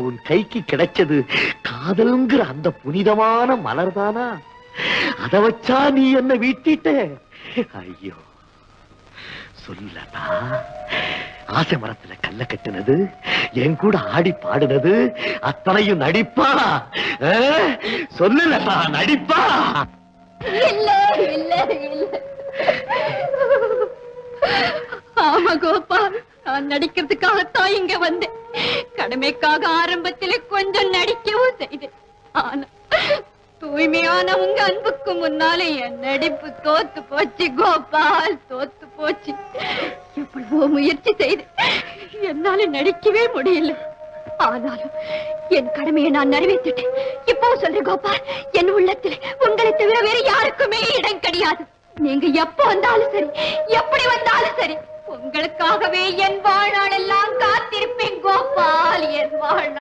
உன் கைக்கு கிடைச்சது காதல்ங்கிற அந்த புனிதமான மலர்தானா? அத வச்சா நீ என்ன வீட்டிட்ட? ஐயோ சொல்லதா, ஆசை மரத்துல கல்ல கட்டுனது, என் கூட ஆடி பாடுனது அத்தனையும் நடிப்பா? சொல்லலதா, நடிப்பா? இல்ல இல்ல இல்ல. ஆமா கோபால், நான் நடிக்கிறதுக்காகத்தான் இங்க வந்தேன். கடமைக்காக ஆரம்பத்திலே கொஞ்சம் நடிக்கவும் செய்தேன். ஆனா தூய்மையான உங்க அன்புக்கு முன்னாலே என் நடிப்பு தோத்து போச்சு கோபால், தோத்து போச்சு. எவ்வளவோ முயற்சி செய்து என்னால நடிக்கவே முடியல. ஆனாலும் என் கடமையை நான் நிறைவேற்றிட்டேன். இப்போ சொல்றேன் கோபால், என் உள்ளத்தில் உங்களை தவிர வேற யாருக்குமே இடம் கிடையாது. நீங்க எப்ப வந்தாலும் சரி, எப்படி வந்தாலும் சரி, உங்களுக்காகவே என் வாழ்நாள் எல்லாம் காத்திருப்பேன் கோபால், என் வாழ்நாள்.